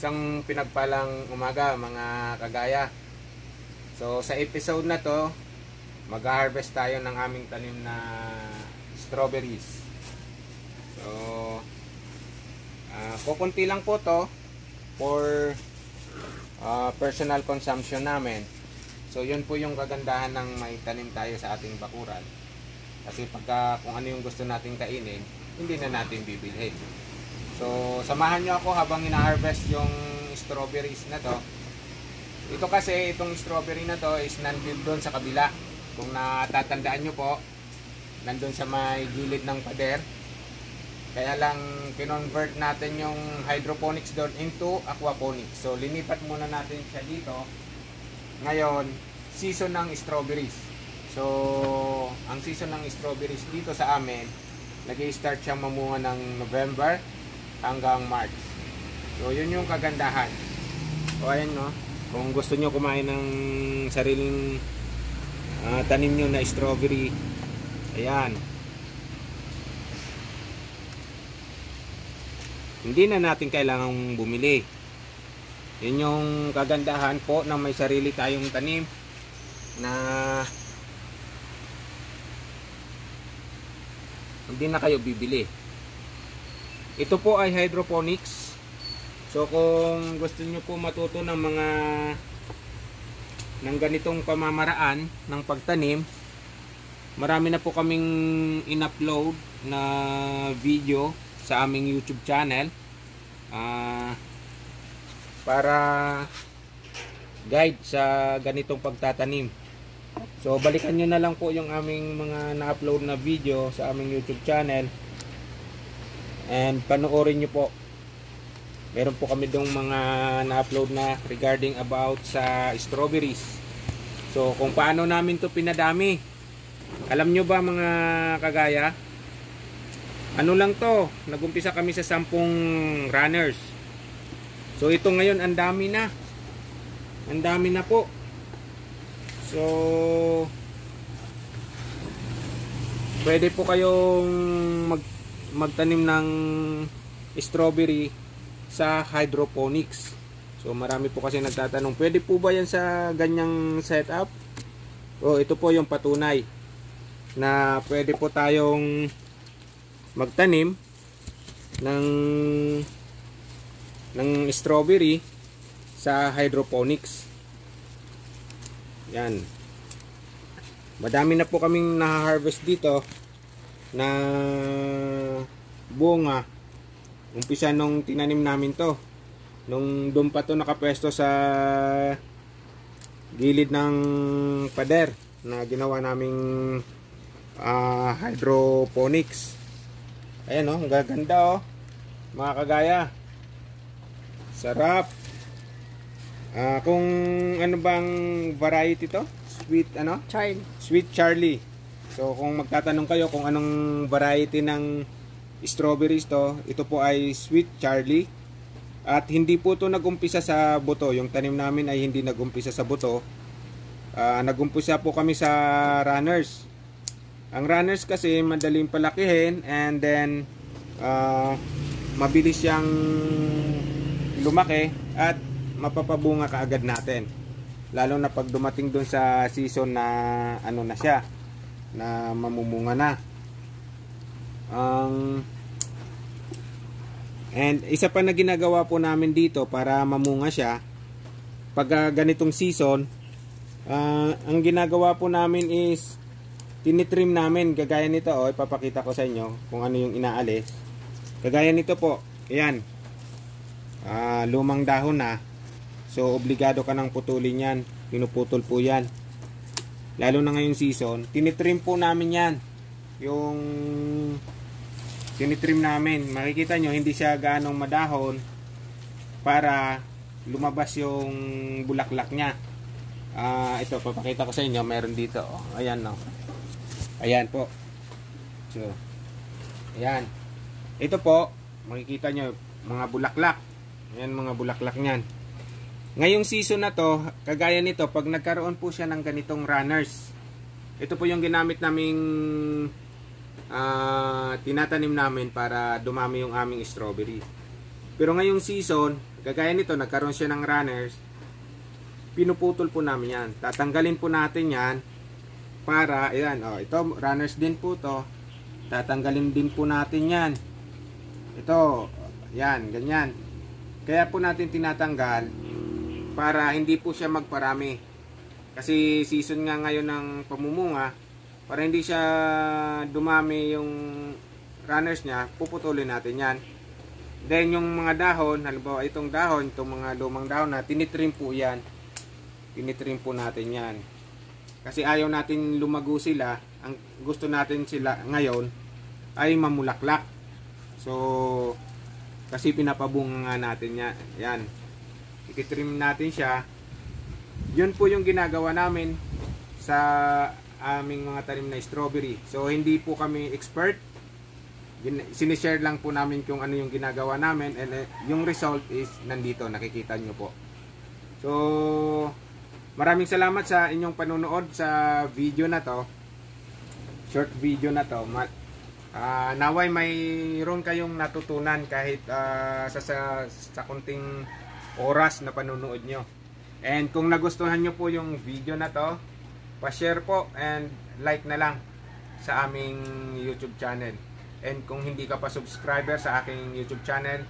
Isang pinagpalang umaga mga kagaya. So sa episode na to, mag-harvest tayo ng aming tanim na strawberries. So kukunti lang po to for personal consumption namin. So yun po yung kagandahan ng may tanim tayo sa ating bakuran. Kasi pagka kung ano yung gusto nating kainin, hindi na natin bibilhin. So samahan nyo ako habang ina-harvest yung strawberries na to. Ito kasi, itong strawberry na to is nandun doon sa kabila. Kung natatandaan nyo po, nandun sa may gilid ng pader. Kaya lang kinonvert natin yung hydroponics doon into aquaponics. So linipat muna natin siya dito. Ngayon, season ng strawberries. So ang season ng strawberries dito sa amin, nag-i-start siyang mamunga ng November hanggang March. So yun yung kagandahan. So ayan no, kung gusto nyo kumain ng sariling tanim nyo na strawberry, ayan, hindi na natin kailangang bumili. Yun yung kagandahan po na may sarili tayong tanim na hindi na kayo bibili. Ito po ay hydroponics. So kung gusto niyo po matuto ng ganitong pamamaraan ng pagtanim, marami na po kaming in-upload na video sa aming YouTube channel para guide sa ganitong pagtatanim. So balikan nyo na lang po yung aming mga na-upload na video sa aming YouTube channel and panoorin nyo po. Meron po kami dong mga na-upload na regarding about sa strawberries. So kung paano namin to pinadami. Alam nyo ba mga kagaya, ano lang to, nagumpisa kami sa 10 runners. So ito ngayon ang dami na. Ang dami na po. So pwede po kayong magtanim ng strawberry sa hydroponics. So marami po kasi nagtatanong, pwede po ba yan sa ganyang setup? O ito po yung patunay na pwede po tayong magtanim ng strawberry sa hydroponics. Yan. Madami na po kaming na-harvest dito na bunga. Umpisa nung tinanim namin to, nung doon pa to nakapwesto sa gilid ng pader na ginawa naming hydroponics. Ayan oh, ang gaganda oh, mga kagaya. Sarap. Kung ano bang variety to? Sweet ano? Charlie. Sweet Charlie. So kung magtatanong kayo kung anong variety ng strawberries to, ito po ay Sweet Charlie. At hindi po to nagumpisa sa buto. Yung tanim namin ay hindi nagumpisa sa buto. Nagumpisa po kami sa runners. Ang runners kasi madaling palakihin and then mabilis siyang lumaki at mapapabunga kaagad natin. Lalo na pag dumating dun sa season na ano na siya, na mamumunga na. And isa pa na ginagawa po namin dito para mamunga siya, pag ganitong season, ang ginagawa po namin is tinitrim namin, gagaya nito oh, ipapakita ko sa inyo kung ano yung inaalis. Kagaya nito po, ayan, lumang dahon na, so obligado ka nang putulin yan, pinuputol po yan. Lalo na ngayong season, tinitrim po namin yan. Yung tinitrim namin, makikita nyo hindi siya ganong madahon para lumabas yung bulaklak niya. Ito, papakita ko sa inyo, meron dito oh. Ayan no. Ayan po. So, ayan. Ito po, makikita nyo mga bulaklak. Ayan mga bulaklak niyan. Ngayong season na to, kagaya nito, pag nagkaroon po siya ng ganitong runners, ito po yung ginamit naming tinatanim namin para dumami yung aming strawberry. Pero ngayong season, kagaya nito, nagkaroon siya ng runners, pinuputol po namin yan. Tatanggalin po natin yan para, ayan, ito, runners din po to. Tatanggalin din po natin yan. Ito, yan, ganyan. Kaya po natin tinatanggal para hindi po siya magparami. Kasi season nga ngayon ng pamumunga, para hindi siya dumami yung runners niya, puputulin natin yan. Then yung mga dahon, halimbawa itong dahon, itong mga lumang dahon na tinitrim po yan. Tinitrim po natin yan. Kasi ayaw natin lumago sila. Ang gusto natin sila ngayon ay mamulaklak. So, kasi pinapabunga nga natin yan. Ititrim natin siya. Yun po yung ginagawa namin sa aming mga tanim na strawberry. So hindi po kami expert. Sinishare lang po namin kung ano yung ginagawa namin, and yung result is nandito, nakikita nyo po. So maraming salamat sa inyong panunood sa video na to. Short video na to. Naway mayroon kayong natutunan kahit sa kunting oras na panunood nyo. And kung nagustuhan nyo po yung video na to, pa-share po and like na lang sa aming YouTube channel. And kung hindi ka pa subscriber sa aking YouTube channel,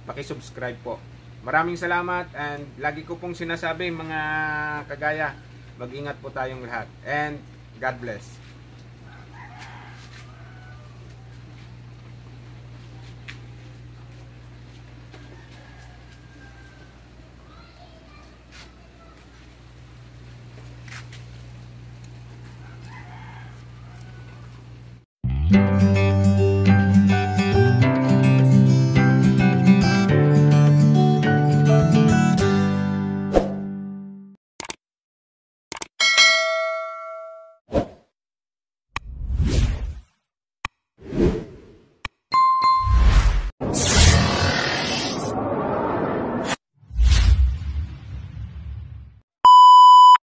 paki-subscribe po. Maraming salamat, and lagi ko pong sinasabi mga kagaya, mag-ingat po tayong lahat. And God bless. Thank you.